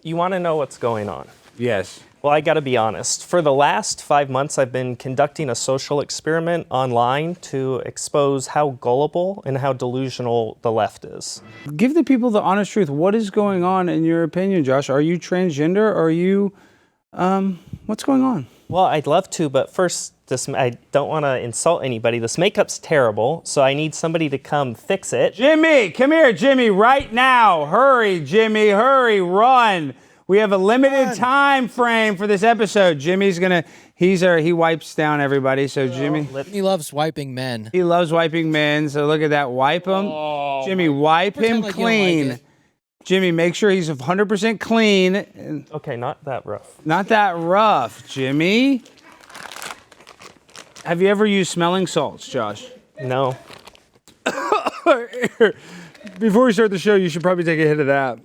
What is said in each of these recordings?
you want to know what's going on? Yes. Well, I got to be honest. For the last 5 months, I've been conducting a social experiment online to expose how gullible and how delusional the left is. Give the people the honest truth. What is going on in your opinion, Josh? Are you transgender? Are you, what's going on? Well, I'd love to, but first, I don't want to insult anybody. This makeup's terrible, so I need somebody to come fix it. Jimmy, come here, Jimmy, right now. Hurry, Jimmy, hurry, run. We have a limited time frame for this episode. Jimmy's gonna, he wipes down everybody, so Jimmy. He loves wiping men. He loves wiping men, so look at that, wipe him. Jimmy, wipe him like clean. like Jimmy, make sure he's 100% clean. Okay, not that rough. Not that rough, Jimmy. Have you ever used smelling salts, Josh? No. Before we start the show, you should probably take a hit of that.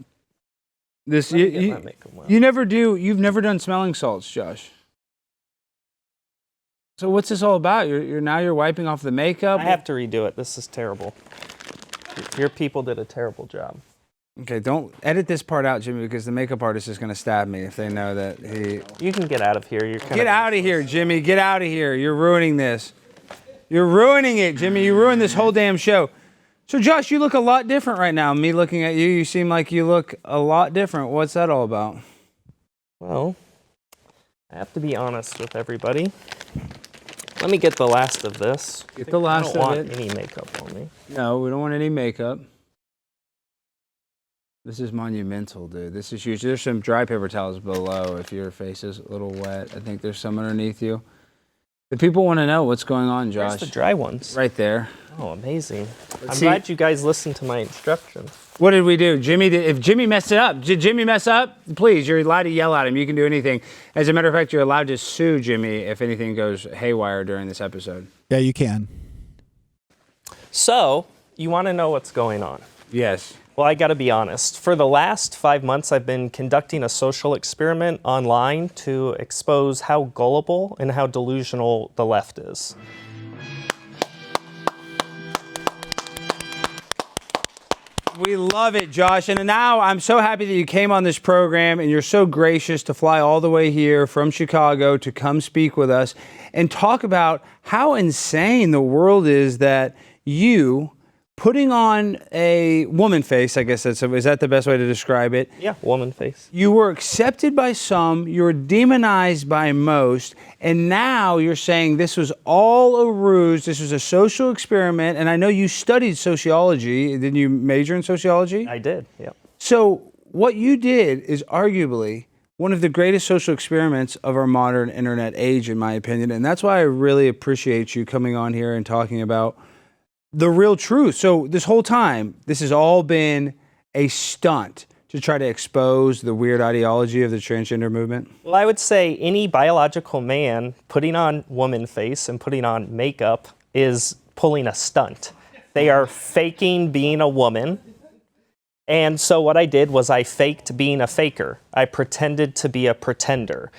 You never do. You've never done smelling salts, Josh. So what's this all about? You're wiping off the makeup. I have to redo it. This is terrible. Your people did a terrible job. Okay, don't edit this part out, Jimmy, because the makeup artist is going to stab me if they know that he. You can get out of here. Get out of here, Jimmy. Get out of here. You're ruining this. You're ruining it, Jimmy. You ruined this whole damn show. So, Josh, you look a lot different right now. Me looking at you, you seem like you look a lot different. What's that all about? Well, I have to be honest with everybody. Let me get the last of this. Get the last of it. I don't want any makeup on me. No, we don't want any makeup. This is monumental, dude. This is huge. There's some dry paper towels below if your face is a little wet. I think there's some underneath you. The people want to know what's going on, Josh. Where's the dry ones? Right there. Oh, amazing. I'm glad you guys listened to my instructions. What did we do? If Jimmy messed it up, did Jimmy mess up? Please, you're allowed to yell at him. You can do anything. As a matter of fact, you're allowed to sue Jimmy if anything goes haywire during this episode. Yeah, you can. So, you want to know what's going on? Yes. Well, I got to be honest. For the last 5 months, I've been conducting a social experiment online to expose how gullible and how delusional the left is. We love it, Josh. And now I'm so happy that you came on this program and you're so gracious to fly all the way here from Chicago to come speak with us and talk about how insane the world is that you putting on a woman face, I guess is that the best way to describe it? Yeah, woman face. You were accepted by some, you were demonized by most, and now you're saying this was all a ruse, this was a social experiment, and I know you studied sociology. Didn't you major in sociology? I did, yeah. So what you did is arguably one of the greatest social experiments of our modern internet age, in my opinion, and that's why I really appreciate you coming on here and talking about the real truth. So this whole time, this has all been a stunt to try to expose the weird ideology of the transgender movement? Well, I would say any biological man putting on woman face and putting on makeup is pulling a stunt. They are faking being a woman. And so what I did was I faked being a faker. I pretended to be a pretender.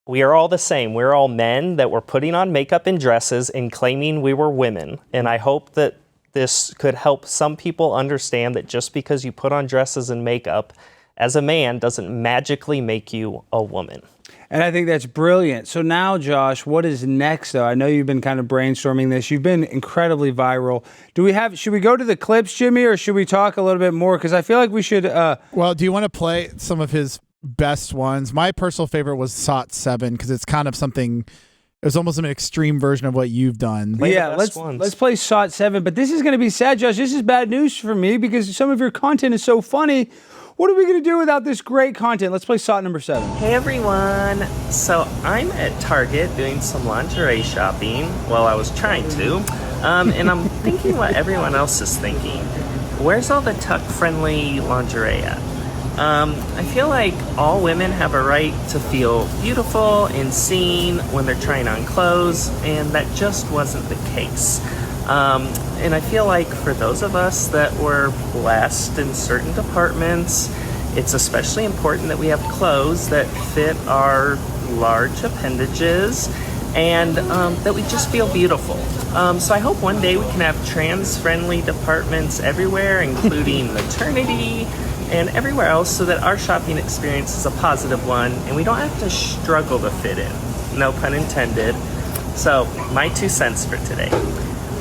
We are all the same. We're all men that were putting on makeup and dresses and claiming we were women. And I hope that this could help some people understand that just because you put on dresses and makeup as a man doesn't magically make you a woman. And I think that's brilliant. So now, Josh, what is next, though? I know you've been kind of brainstorming this. You've been incredibly viral. Should we go to the clips, Jimmy, or should we talk a little bit more? Because I feel like we should... Well, do you want to play some of his best ones? My personal favorite was SOT 7 because it's kind of something... It was almost an extreme version of what you've done. Yeah, let's play SOT 7. But this is going to be sad, Josh. This is bad news for me because some of your content is so funny. What are we going to do without this great content? Let's play SOT number 7. Hey, everyone. So I'm at Target doing some lingerie shopping. Well, I was trying to. And I'm thinking what everyone else is thinking. Where's all the tuck-friendly lingerie at? I feel like all women have a right to feel beautiful and seen when they're trying on clothes, and that just wasn't the case. And I feel like for those of us that were blessed in certain departments, it's especially important that we have clothes that fit our large appendages and that we just feel beautiful. So I hope one day we can have trans-friendly departments everywhere, including maternity and everywhere else so that our shopping experience is a positive one and we don't have to struggle to fit in. No pun intended. So, my 2 cents for today.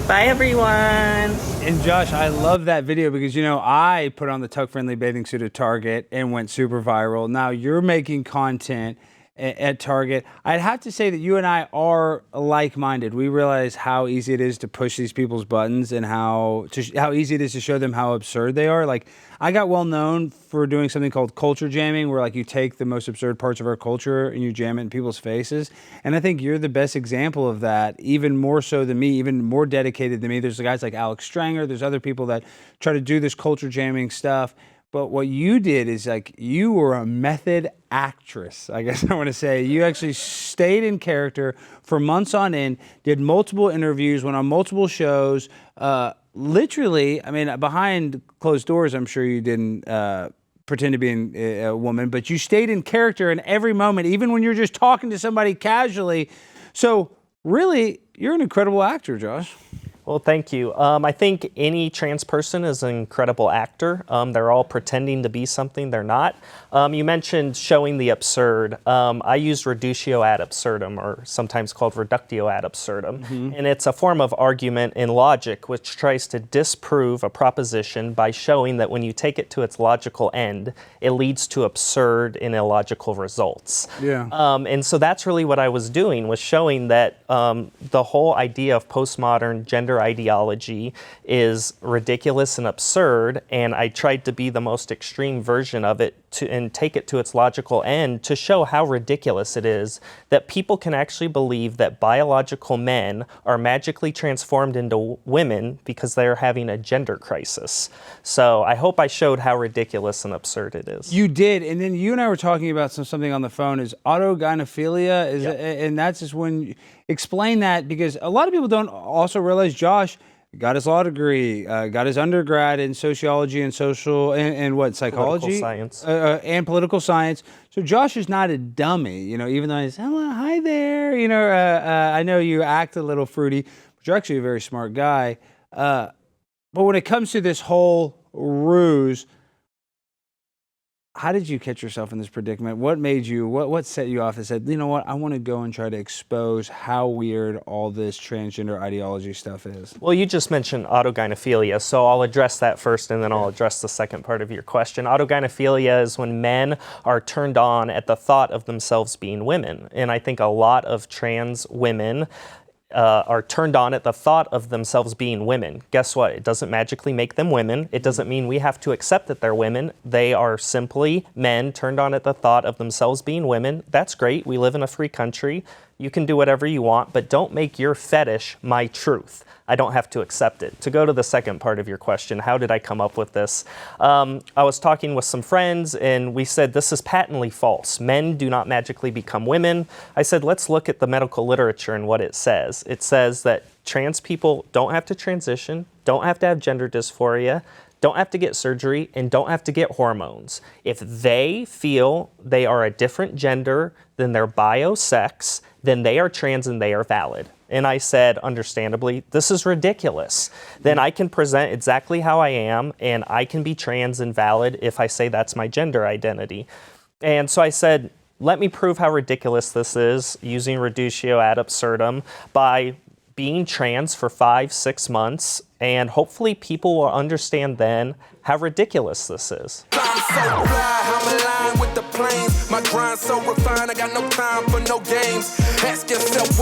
Bye, everyone. And Josh, I love that video because, you know, I put on the tuck-friendly bathing suit at Target and went super viral. Now you're making content at Target. I'd have to say that you and I are like-minded. We realize how easy it is to push these people's buttons and how easy it is to show them how absurd they are. Like, I got well known for doing something called culture jamming, where like you take the most absurd parts of our culture and you jam it in people's faces. And I think you're the best example of that, even more so than me, even more dedicated than me. There's guys like Alex Stranger. There's other people that try to do this culture jamming stuff. But what you did is like you were a method actress, I guess I want to say. You actually stayed in character for months on end, did multiple interviews, went on multiple shows. Literally, I mean, behind closed doors, I'm sure you didn't pretend to be a woman, but you stayed in character in every moment, even when you're just talking to somebody casually. So really, you're an incredible actor, Josh. Well, thank you. I think any trans person is an incredible actor. They're all pretending to be something they're not. You mentioned showing the absurd. I use reductio ad absurdum, or sometimes called reductio ad absurdum. And it's a form of argument in logic which tries to disprove a proposition by showing that when you take it to its logical end, it leads to absurd and illogical results. Yeah. And so that's really what I was doing, was showing that the whole idea of postmodern gender ideology is ridiculous and absurd, and I tried to be the most extreme version of it and take it to its logical end to show how ridiculous it is that people can actually believe that biological men are magically transformed into women because they are having a gender crisis. So I hope I showed how ridiculous and absurd it is. You did, and then you and I were talking about something on the phone. Is autogynephilia? Is and that's just when explain that, because a lot of people don't also realize Josh got his law degree, got his undergrad in sociology and social and what, psychology? Political science. And political science. So Josh is not a dummy, you know, even though he's, hello, hi there, you know, I know you act a little fruity, but you're actually a very smart guy. But when it comes to this whole ruse, how did you catch yourself in this predicament? What made you, what set you off and said, you know what, I want to go and try to expose how weird all this transgender ideology stuff is? Well, you just mentioned autogynephilia, so I'll address that first and then I'll address the second part of your question. Autogynephilia is when men are turned on at the thought of themselves being women. And I think a lot of trans women are turned on at the thought of themselves being women. Guess what? It doesn't magically make them women. It doesn't mean we have to accept that they're women. They are simply men turned on at the thought of themselves being women. That's great. We live in a free country. You can do whatever you want, but don't make your fetish my truth. I don't have to accept it. To go to the second part of your question, how did I come up with this? I was talking with some friends and we said, this is patently false. Men do not magically become women. I said, let's look at the medical literature and what it says. It says that trans people don't have to transition, don't have to have gender dysphoria, don't have to get surgery, and don't have to get hormones. If they feel they are a different gender than their bio-sex, then they are trans and they are valid. And I said, understandably, this is ridiculous. Then I can present exactly how I am, and I can be trans and valid if I say that's my gender identity. And so I said, let me prove how ridiculous this is using reductio ad absurdum by being trans for 5-6 months, and hopefully people will understand then how ridiculous this is. I'm so fly, I'm aligned with the planes. My grind so refined, I got no time for no games. Ask yourself